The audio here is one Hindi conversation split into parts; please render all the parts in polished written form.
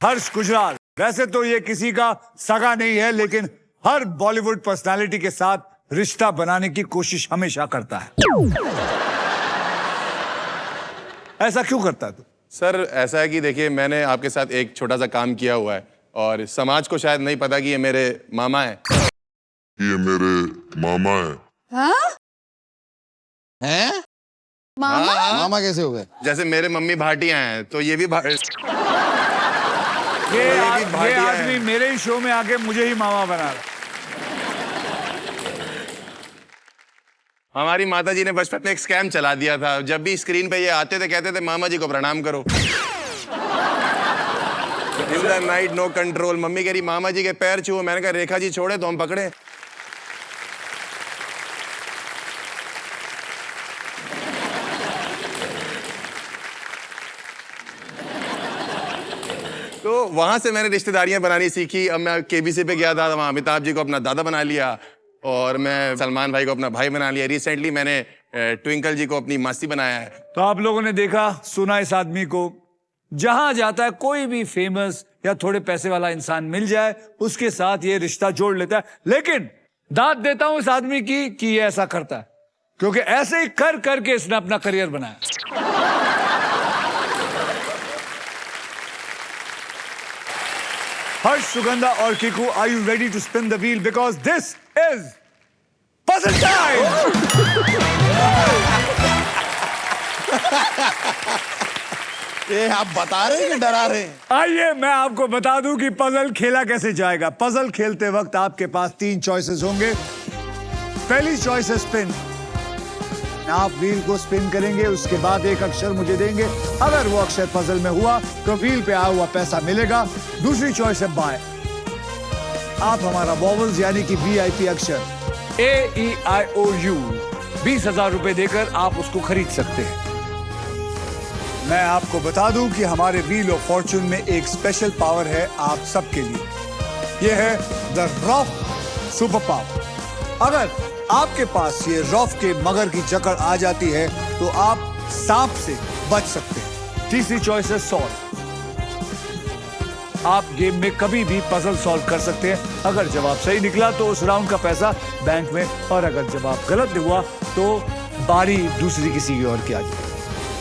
हर्ष गुजराल। वैसे तो ये किसी का सगा नहीं है, लेकिन हर बॉलीवुड पर्सनालिटी के साथ रिश्ता बनाने की कोशिश हमेशा करता है। ऐसा क्यों करता है तू? सर ऐसा है कि देखिए, मैंने आपके साथ एक छोटा सा काम किया हुआ है और समाज को शायद नहीं पता कि ये मेरे मामा है। ये मेरे मामा है। हाँ? हैं? मामा? मामा कैसे हो गए? जैसे मेरे मम्मी भाटिया हैं तो ये भी ये भाटिया आदमी है। मेरे ही शो में आके मुझे ही मामा बना रहा। हमारी माता जी ने बचपन में एक स्कैम चला दिया था। जब भी स्क्रीन पे ये आते थे कहते थे मामा जी को प्रणाम करो। In the night no control. Mummy कह रही मामा जी के पैर छुओ। मैंने कहा रेखा जी छोड़े तो हम पकड़े। तो वहां से मैंने रिश्तेदारियां बनानी सीखी। अब मैं केबीसी पे गया था, वहां अमिताभ जी को अपना दादा बना लिया और मैं सलमान भाई को अपना भाई बना लिया। रिसेंटली मैंने ट्विंकल जी को अपनी मासी बनाया है। तो आप लोगों ने देखा सुना इस आदमी को। जहां जाता है कोई भी फेमस या थोड़े पैसे वाला इंसान मिल जाए, उसके साथ ये रिश्ता जोड़ लेता है। लेकिन दाद देता हूं इस आदमी की कि ये ऐसा करता है, क्योंकि ऐसे ही कर करके इसने अपना करियर बनाया। हर्ष, सुगंधा और Kiku, are you ready to spin the wheel? Because this is puzzle time. ये आप बता रहे हैं कि डरा रहे हैं? आइए मैं आपको बता दूं कि पजल खेला कैसे जाएगा। पजल खेलते वक्त आपके पास 3 चॉइसेस होंगे। पहली चॉइस है स्पिन। आप व्हील को स्पिन करेंगे, उसके बाद एक अक्षर मुझे देंगे। अगर वो अक्षर पजल में हुआ तो व्हील पे आया हुआ पैसा मिलेगा। दूसरी चॉइस है बाय। आप हमारा वॉवल्स यानी कि VIP अक्षर AEIOU 20,000 रुपए देकर आप उसको खरीद सकते हैं। मैं आपको बता दूं कि हमारे व्हील ऑफ फॉर्चून में एक स्पेशल पावर है आप सबके लिए। यह है द रॉफ सुपर पावर। अगर आपके पास ये रॉफ के मगर की जकड़ आ जाती है तो आप सांप से बच सकते हैं। तीसरी चॉइस है सॉल्व। आप गेम में कभी भी पजल सॉल्व कर सकते हैं। अगर जवाब सही निकला तो उस राउंड का पैसा बैंक में, और अगर जवाब गलत हुआ तो बारी दूसरी किसी की और की आ जाएगी।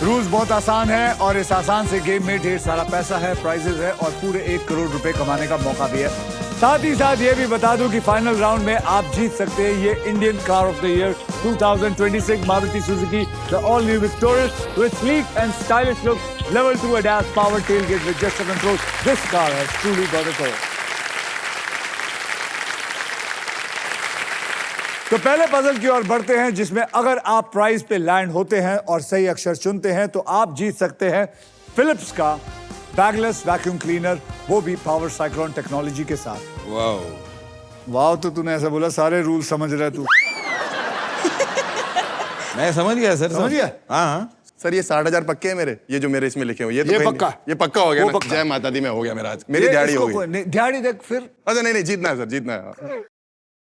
रूल्स बहुत आसान है और इस आसान से गेम में ढेर सारा पैसा है, प्राइजेस है और पूरे 1 करोड़ रुपए कमाने का मौका भी है। साथ ही साथ ये भी बता दूं कि फाइनल राउंड में आप जीत सकते हैं ये Indian car of the year 2026 Maruti Suzuki the all new victorious with sleek and stylish look, level 2 ADAS power tailgate with gesture control. This car has truly got it all. तो पहले पजल की ओर बढ़ते हैं, जिसमें अगर आप प्राइज पे लैंड होते हैं और सही अक्षर चुनते हैं तो आप जीत सकते हैं फिलिप्स का बैगलेस वैक्यूम क्लीनर, वो भी पावर साइक्लोन टेक्नोलॉजी के साथ। वाह तो तूने ऐसा बोला, सारे रूल समझ रहा है तू। मैं समझ गया सर। समझ गया? हाँ। सर ये 60,000 पक्के हैं मेरे, ये जो मेरे इसमें लिखे हुए। ये तो पक्का? ये पक्का हो गया वो ना? पक्का। जय माता दी में हो गया मेरा आज। मेरी दिहाड़ी हो गई। दिहाड़ी देख फिर। अच्छा नहीं जीतना है सर, जीतना है।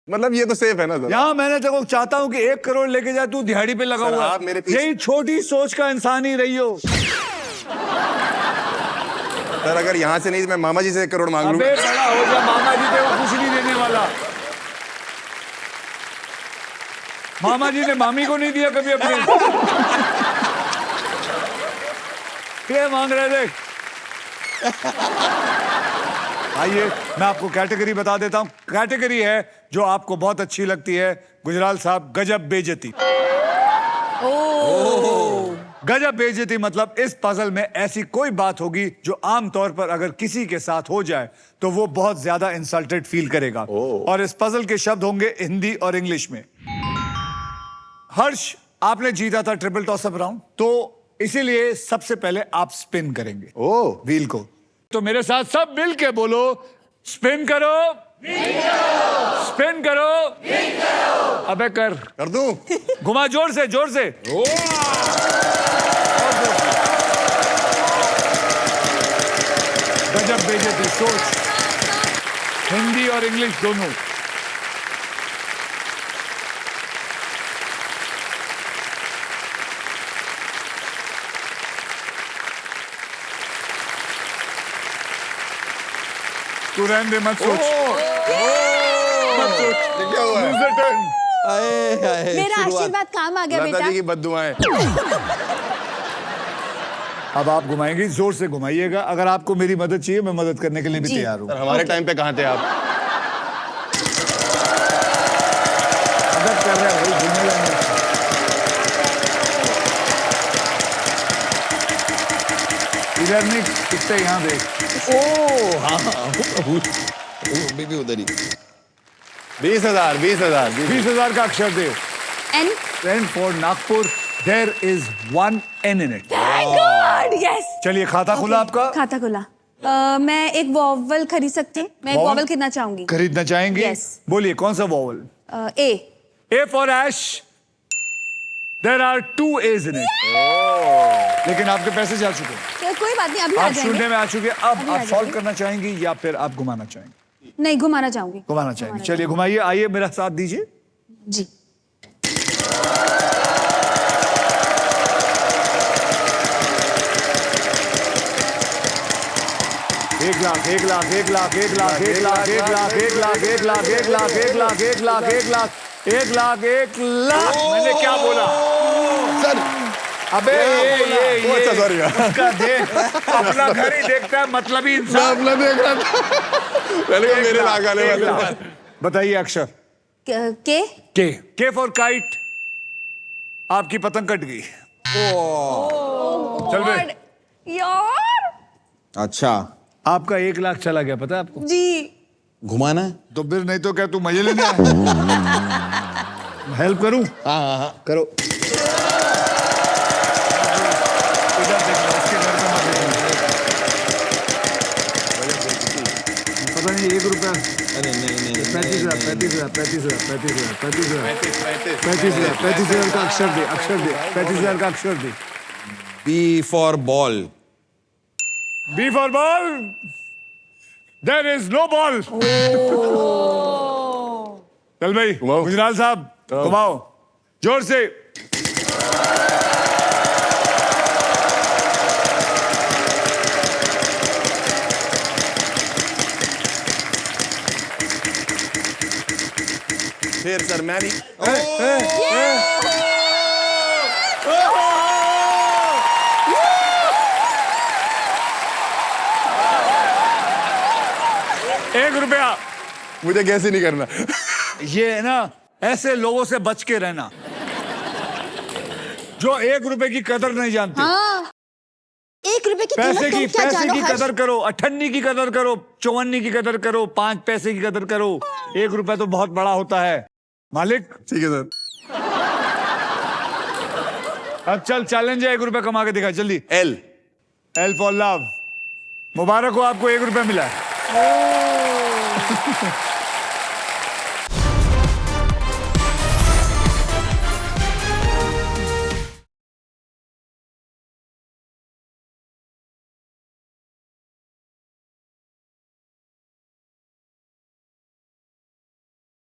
मतलब ये तो सेफ है ना सर? यहाँ मैंने तेरे को चाहता हूँ कि 1 करोड़ लेके जाए, तू दिहाड़ी पे लगा सर, हुआ। आप मेरे पीछे- यही छोटी सोच का इंसान ही रही हो। सर अगर यहाँ से नहीं तो मैं मामा जी से 1 करोड़ मांग लूंगा। अबे बड़ा हो जा, मामा जी तेरे को कुछ नहीं देने वाला। मामा जी ने मामी को नहीं दिया कभी अपने। ये मांग रहे देख। आइए मैं आपको कैटेगरी बता देता हूं। कैटेगरी है जो आपको बहुत अच्छी लगती है गुजराल साहब, गजब बेइज्जती। गजब बेइज्जती मतलब इस पजल में ऐसी कोई बात होगी जो आमतौर पर अगर किसी के साथ हो जाए तो वो बहुत ज्यादा इंसल्टेड फील करेगा। और इस पजल के शब्द होंगे हिंदी और इंग्लिश में। हर्ष, आपने जीता था ट्रिपल टॉस अप राउंड, तो इसीलिए सबसे पहले आप स्पिन करेंगे व्हील को। तो मेरे साथ सब मिल के बोलो, स्पिन करो, स्पिन करो। अबे कर दूं? घुमा जोर से, जोर से। गजब बेइज्जती सोच, हिंदी और इंग्लिश दोनों। तू रहने दे, मत सोच, मत सोच। क्या हुआ है? Lose the turn। मेरा आशीर्वाद काम आ गया लता बेटा। जी की बद्दुआएं। अब आप घुमाएंगे, जोर से घुमाइएगा। अगर आपको मेरी मदद चाहिए, मैं मदद करने के लिए भी जी। तैयार हूँ। सर हमारे टाइम पे कहाँ थे आप? मदद कर रहे हैं भाई, घूमेगा नहीं। इधर नहीं, कितने यहाँ देख। ओ हाँ वो भी उधर ही। 20,000 20,000 20,000 का अक्षर दे। N. N for Nagpur, there is one N in it। Thank God, yes. चलिए, खाता खुला आपका? खाता खुला। मैं एक वॉवल खरीद सकती हूँ? मैं एक Vowel? वॉवल खरीदना चाहूंगी। खरीदना चाहेंगे? Yes। बोलिए, कौन सा vowel? A. A for Ash, there are 2 A's in it। लेकिन आपके पैसे जा चुके हैं। कोई बात नहीं, अभी आ आप जाएंगे। शून्य में आ चुके हैं। अब अभी आ आप सॉल्व जाएंगे। करना चाहेंगी या फिर आप घुमाना चाहेंगे? नहीं, घुमाना चाहूंगी। घुमाना चाहेंगे। चलिए घुमाइए, आइए मेरा साथ दीजिए। जी। 1 लाख, 1 लाख, 1 लाख, 1 लाख, 1 लाख, 1 लाख, 1 लाख, 1 लाख, 1 लाख, 1 लाख, 1 लाख, 1 लाख, 1 लाख, 1 लाख। मैंने क्या बोला? सर अबे ये अच्छा, sorry यार। उसका देख, अपना घर ही देखता है, मतलब ही मैं इंसान। अपना देख रहा था। पहले वो मेरे लाग आने वाले थे। बताइए अक्षर। के। के फॉर काइट। आपकी पतंग कट गई। चल बे। यार। अच्छा आपका 1 लाख चला गया, पता है आपको? जी। घुमाना है। तो फिर नहीं तो क्या तू मजे लेने आया? हेल्प करूं? हाँ करो। इधर देखना, उसके घर का मत देखना। पता नहीं, 1 रुपया। अरे नहीं 35,000, 35,000, 35,000, 35,000, 35,000, 35,000 का अक्षर दे, अक्षर दे, 35,000 का अक्षर दे। B for ball. B for ball. There is no ball. चल भाई, घुमाओ। गुजराल साहब, घुमाओ जोर से। फिर सर मैं नहीं। ₹1। मुझे कैसे नहीं करना। ये है ना, ऐसे लोगों से बच के रहना जो ₹1 की कदर नहीं जानते। हाँ। 1 रुपए की कीमत पैसे तुम की क्या पैसे जानो की हर्ष? कदर करो, 58 की कदर करो, 54 की कदर करो, 5 पैसे की कदर करो। ₹1 तो बहुत बड़ा होता है मालिक। ठीक है सर। अब चल, चैलेंज है, ₹1 कमा के दिखा जल्दी। एल। L for love। मुबारक हो, आपको ₹1 मिला है।